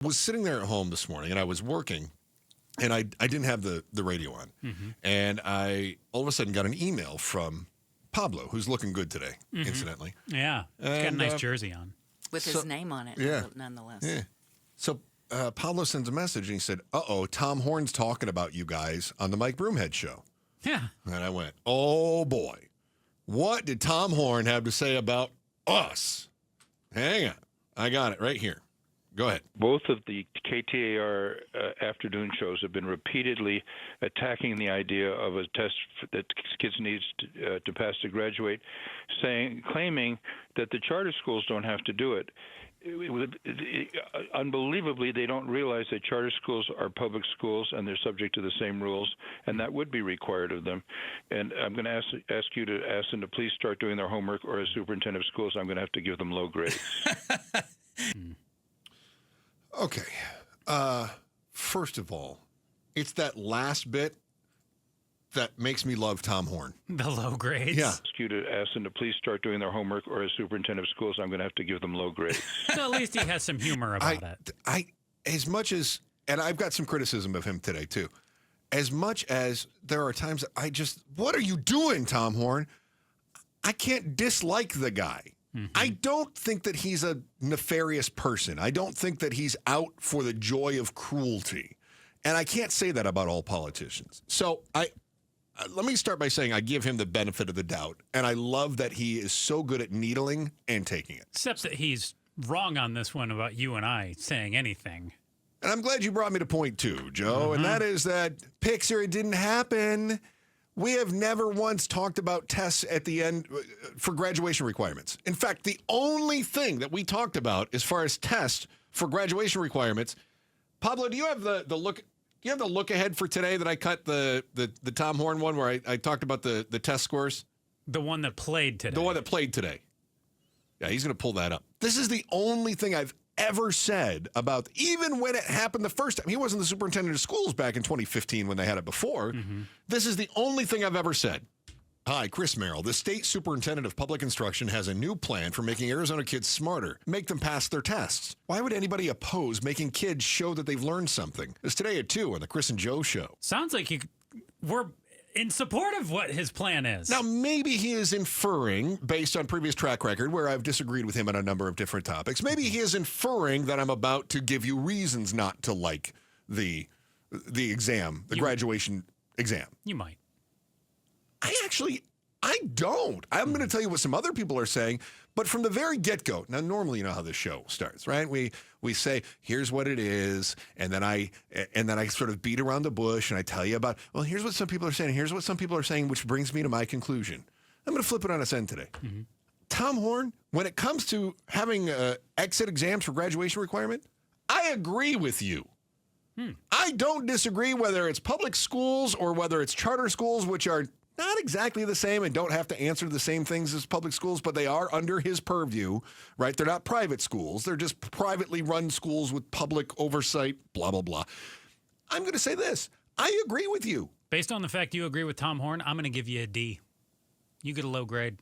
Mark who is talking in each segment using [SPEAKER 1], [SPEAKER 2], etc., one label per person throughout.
[SPEAKER 1] was sitting there at home this morning, and I was working, and I didn't have the radio on. And I all of a sudden got an email from Pablo, who's looking good today, incidentally.
[SPEAKER 2] Yeah, he's got a nice jersey on.
[SPEAKER 3] With his name on it, nonetheless.
[SPEAKER 1] Yeah. So Pablo sends a message, and he said, Tom Horne's talking about you guys on the Mike Broomhead show.
[SPEAKER 2] Yeah.
[SPEAKER 1] And I went, oh, boy. What did Tom Horne have to say about us? Hang on. I got it right here. Go ahead.
[SPEAKER 4] Both of the KTAR afternoon shows have been repeatedly attacking the idea of a test that kids need to pass to graduate, claiming that the charter schools don't have to do it. Unbelievably, they don't realize that charter schools are public schools and they're subject to the same rules, and that would be required of them. And I'm going to ask you to ask them to please start doing their homework, or as superintendent of schools, I'm going to have to give them low grades.
[SPEAKER 1] Okay. First of all, it's that last bit that makes me love Tom Horne.
[SPEAKER 2] The low grades?
[SPEAKER 1] Yeah.
[SPEAKER 4] Ask you to ask them to please start doing their homework, or as superintendent of schools, I'm going to have to give them low grades.
[SPEAKER 2] So at least he has some humor about it.
[SPEAKER 1] As much as, and I've got some criticism of him today, too. As much as there are times that what are you doing, Tom Horne? I can't dislike the guy. I don't think that he's a nefarious person. I don't think that he's out for the joy of cruelty. And I can't say that about all politicians. So let me start by saying I give him the benefit of the doubt. And I love that he is so good at needling and taking it.
[SPEAKER 2] Except that he's wrong on this one about you and I saying anything.
[SPEAKER 1] And I'm glad you brought me to point two, Joe. And that is that Pixar, it didn't happen. We have never once talked about tests at the end for graduation requirements. In fact, the only thing that we talked about as far as tests for graduation requirements, Pablo, do you have the look? Do you have the look ahead for today that I cut the Tom Horne one where I talked about the test scores?
[SPEAKER 2] The one that played today.
[SPEAKER 1] The one that played today. Yeah, he's going to pull that up. This is the only thing I've ever said about, even when it happened the first time. He wasn't the superintendent of schools back in 2015 when they had it before. This is the only thing I've ever said. Hi, Chris Merrill. The state superintendent of public instruction has a new plan for making Arizona kids smarter, make them pass their tests. Why would anybody oppose making kids show that they've learned something? It's today at 2 on the Chris and Joe Show.
[SPEAKER 2] Sounds like we're in support of what his plan is.
[SPEAKER 1] Now, maybe he is inferring, based on previous track record, where I've disagreed with him on a number of different topics, maybe he is inferring that I'm about to give you reasons not to like the exam, the graduation exam.
[SPEAKER 2] You might.
[SPEAKER 1] I don't. I'm going to tell you what some other people are saying, but from the very get-go. Now, normally, you know how this show starts, right? We say, here's what it is, and then I sort of beat around the bush, and I tell you about, well, here's what some people are saying, here's what some people are saying, which brings me to my conclusion. I'm going to flip it on its end today. Tom Horne, when it comes to having exit exams for graduation requirement, I agree with you. I don't disagree whether it's public schools or whether it's charter schools, which are not exactly the same and don't have to answer the same things as public schools, but they are under his purview, right? They're not private schools. They're just privately run schools with public oversight, blah, blah, blah. I'm going to say this. I agree with you.
[SPEAKER 2] Based on the fact you agree with Tom Horne, I'm going to give you a D. You get a low grade.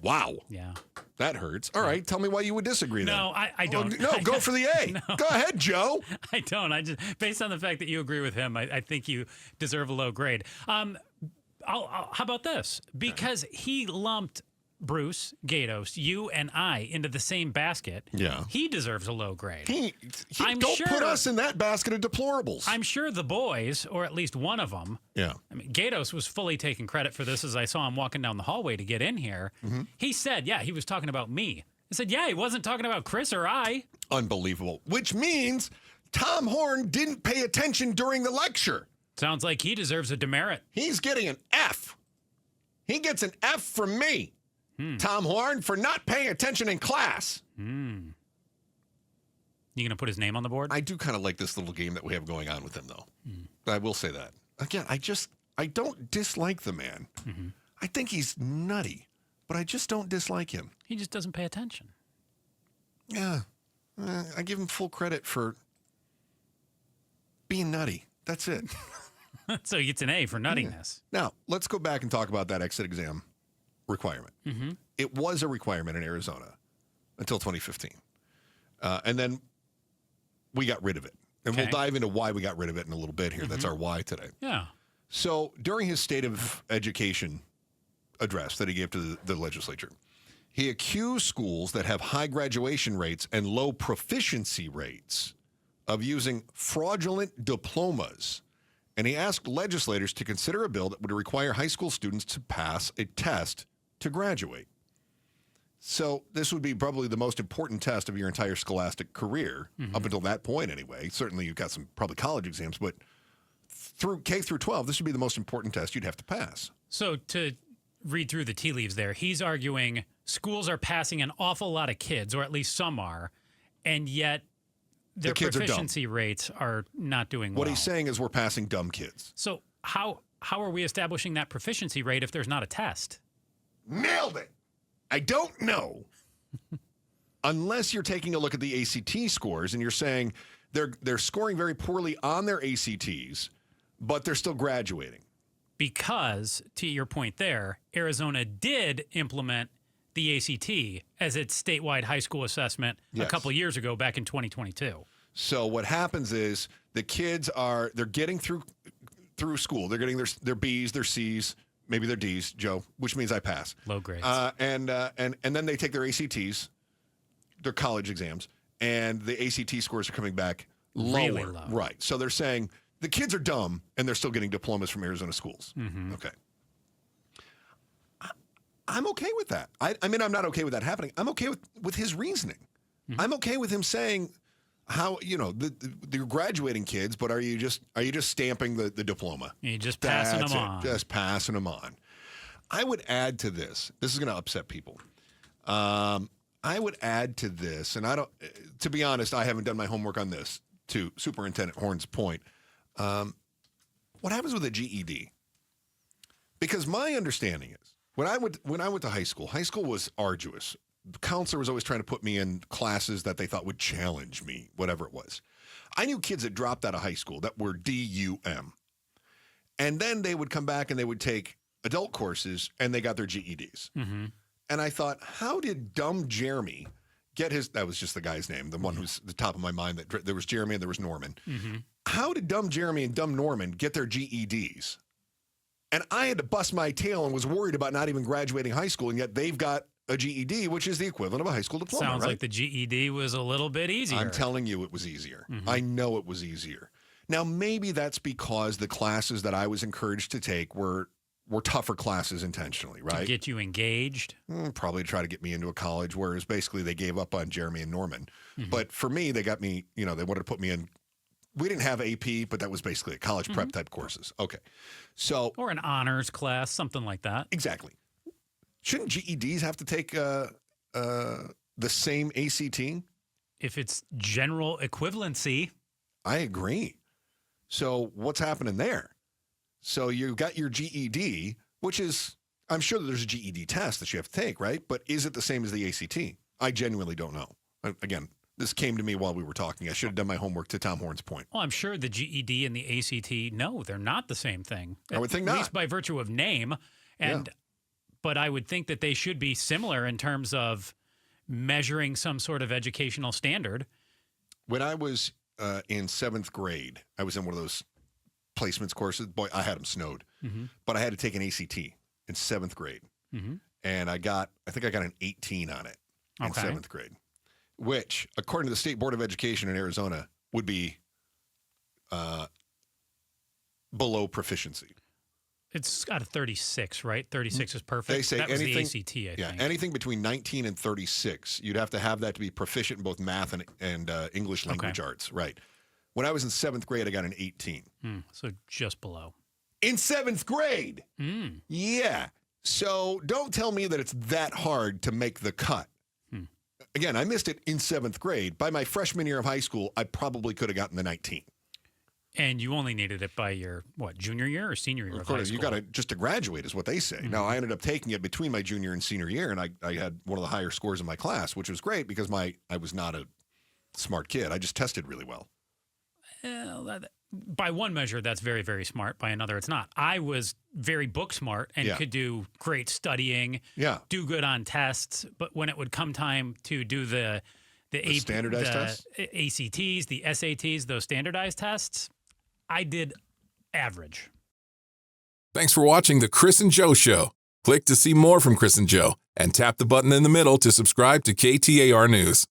[SPEAKER 1] Wow.
[SPEAKER 2] Yeah.
[SPEAKER 1] That hurts. All right. Tell me why you would disagree then.
[SPEAKER 2] No, I don't.
[SPEAKER 1] No, go for the A.
[SPEAKER 2] No.
[SPEAKER 1] Go ahead, Joe.
[SPEAKER 2] I don't. I just, based on the fact that you agree with him, I think you deserve a low grade. How about this? Because he lumped Bruce, Gatos, you, and I into the same basket.
[SPEAKER 1] Yeah.
[SPEAKER 2] He deserves a low grade.
[SPEAKER 1] Don't put us in that basket of deplorables.
[SPEAKER 2] I'm sure the boys, or at least one of them.
[SPEAKER 1] Yeah.
[SPEAKER 2] I mean, Gatos was fully taking credit for this as I saw him walking down the hallway to get in here. He said, yeah, he was talking about me. I said, yeah, he wasn't talking about Chris or I.
[SPEAKER 1] Unbelievable. Which means Tom Horne didn't pay attention during the lecture.
[SPEAKER 2] Sounds like he deserves a demerit.
[SPEAKER 1] He's getting an F. He gets an F from me, Tom Horne, for not paying attention in class.
[SPEAKER 2] You going to put his name on the board?
[SPEAKER 1] I do kind of like this little game that we have going on with him, though. I will say that. Again, I don't dislike the man. I think he's nutty, but I just don't dislike him.
[SPEAKER 2] He just doesn't pay attention.
[SPEAKER 1] Yeah. I give him full credit for being nutty. That's it.
[SPEAKER 2] So he gets an A for nuttiness.
[SPEAKER 1] Now, let's go back and talk about that exit exam requirement. It was a requirement in Arizona until 2015. And then we got rid of it. And
[SPEAKER 2] Okay.
[SPEAKER 1] we'll dive into why we got rid of it in a little bit here. That's our why today.
[SPEAKER 2] Yeah.
[SPEAKER 1] So during his State of Education address that he gave to the legislature, he accused schools that have high graduation rates and low proficiency rates of using fraudulent diplomas. And he asked legislators to consider a bill that would require high school students to pass a test to graduate. So this would be probably the most important test of your entire scholastic career, up until that point anyway. Certainly you've got some probably college exams, but through K through 12, this would be the most important test you'd have to pass.
[SPEAKER 2] So to read through the tea leaves there, he's arguing schools are passing an awful lot of kids, or at least some are, and yet their
[SPEAKER 1] kids are dumb.
[SPEAKER 2] proficiency rates are not doing well.
[SPEAKER 1] What he's saying is we're passing dumb kids.
[SPEAKER 2] So how are we establishing that proficiency rate if there's not a test?
[SPEAKER 1] Nailed it. I don't know. Unless you're taking a look at the ACT scores and you're saying they're scoring very poorly on their ACTs, but they're still graduating.
[SPEAKER 2] Because, to your point there, Arizona did implement the ACT as its statewide high school assessment a
[SPEAKER 1] Yes.
[SPEAKER 2] couple years ago, back in 2022.
[SPEAKER 1] So what happens is the kids they're getting through school. They're getting their B's, their C's, maybe their D's, Joe, which means I pass.
[SPEAKER 2] Low grades.
[SPEAKER 1] And then they take their ACTs, their college exams, and the ACT scores are coming back lower.
[SPEAKER 2] Really low.
[SPEAKER 1] Right. So they're saying the kids are dumb and they're still getting diplomas from Arizona schools. Okay. I'm okay with that. I mean, I'm not okay with that happening. I'm okay with his reasoning. I'm okay with him saying how, they're graduating kids, but are you just stamping the diploma?
[SPEAKER 2] You're just passing
[SPEAKER 1] That's
[SPEAKER 2] them
[SPEAKER 1] it.
[SPEAKER 2] on.
[SPEAKER 1] Just passing them on. I would add to this. This is going to upset people. I would add to this, and to be honest, I haven't done my homework on this, to Superintendent Horne's point. What happens with a GED? Because my understanding is, when I went to high school was arduous. The counselor was always trying to put me in classes that they thought would challenge me, whatever it was. I knew kids that dropped out of high school that were DUM. And then they would come back and they would take adult courses and they got their GEDs. And I thought, how did dumb Jeremy get his, that was just the guy's name, the one who's the top of my mind, that there was Jeremy and there was Norman. How did dumb Jeremy and dumb Norman get their GEDs? And I had to bust my tail and was worried about not even graduating high school, and yet they've got a GED, which is the equivalent of a high school diploma.
[SPEAKER 2] Sounds
[SPEAKER 1] right?
[SPEAKER 2] like the GED was a little bit easier.
[SPEAKER 1] I'm telling you it was easier. I know it was easier. Now, maybe that's because the classes that I was encouraged to take were tougher classes intentionally, right?
[SPEAKER 2] To get you engaged.
[SPEAKER 1] Probably to try to get me into a college, whereas basically they gave up on Jeremy and Norman. But for me, they got me, they wanted to put me in. We didn't have AP, but that was basically a college prep type courses. Okay. So.
[SPEAKER 2] Or an honors class, something like that.
[SPEAKER 1] Exactly. Shouldn't GEDs have to take the same ACT?
[SPEAKER 2] If it's general equivalency.
[SPEAKER 1] I agree. So what's happening there? So you got your GED, which is, I'm sure that there's a GED test that you have to take, right? But is it the same as the ACT? I genuinely don't know. Again, this came to me while we were talking. I should have done my homework, to Tom Horne's point.
[SPEAKER 2] Well, I'm sure the GED and the ACT, no, they're not the same thing.
[SPEAKER 1] I would think
[SPEAKER 2] At
[SPEAKER 1] not.
[SPEAKER 2] least by virtue of name. But I would think that they should be similar in terms of measuring some sort of educational standard.
[SPEAKER 1] When I was in 7th grade, I was in one of those placements courses. Boy, I had them snowed. But I had to take an ACT in 7th grade. And I think I got an 18 on it in 7th grade, which, according to the State Board of Education in Arizona, would be below proficiency.
[SPEAKER 2] It's got a 36, right? 36 is perfect.
[SPEAKER 1] They say
[SPEAKER 2] that was
[SPEAKER 1] anything,
[SPEAKER 2] the ACT, I think.
[SPEAKER 1] anything between 19 and 36, you'd have to have that to be proficient in both math and English language arts, right? When I was in 7th grade, I got an 18.
[SPEAKER 2] So just below.
[SPEAKER 1] In 7th grade. Yeah. So don't tell me that it's that hard to make the cut. Again, I missed it in 7th grade. By my freshman year of high school, I probably could have gotten the 19.
[SPEAKER 2] And you only needed it by your, junior year or senior year of high school?
[SPEAKER 1] You got to just to graduate is what they say. Now, I ended up taking it between my junior and senior year, and I had one of the higher scores in my class, which was great because I was not a smart kid. I just tested really well.
[SPEAKER 2] By one measure, that's very, very smart. By another, it's not. I was very book smart and could do great studying, do good on tests. But when it would come time to do the the
[SPEAKER 1] standardized tests,
[SPEAKER 2] ACTs, the SATs, those standardized tests, I did average.
[SPEAKER 5] Thanks for watching The Chris and Joe Show. Click to see more from Chris and Joe and tap the button in the middle to subscribe to KTAR News.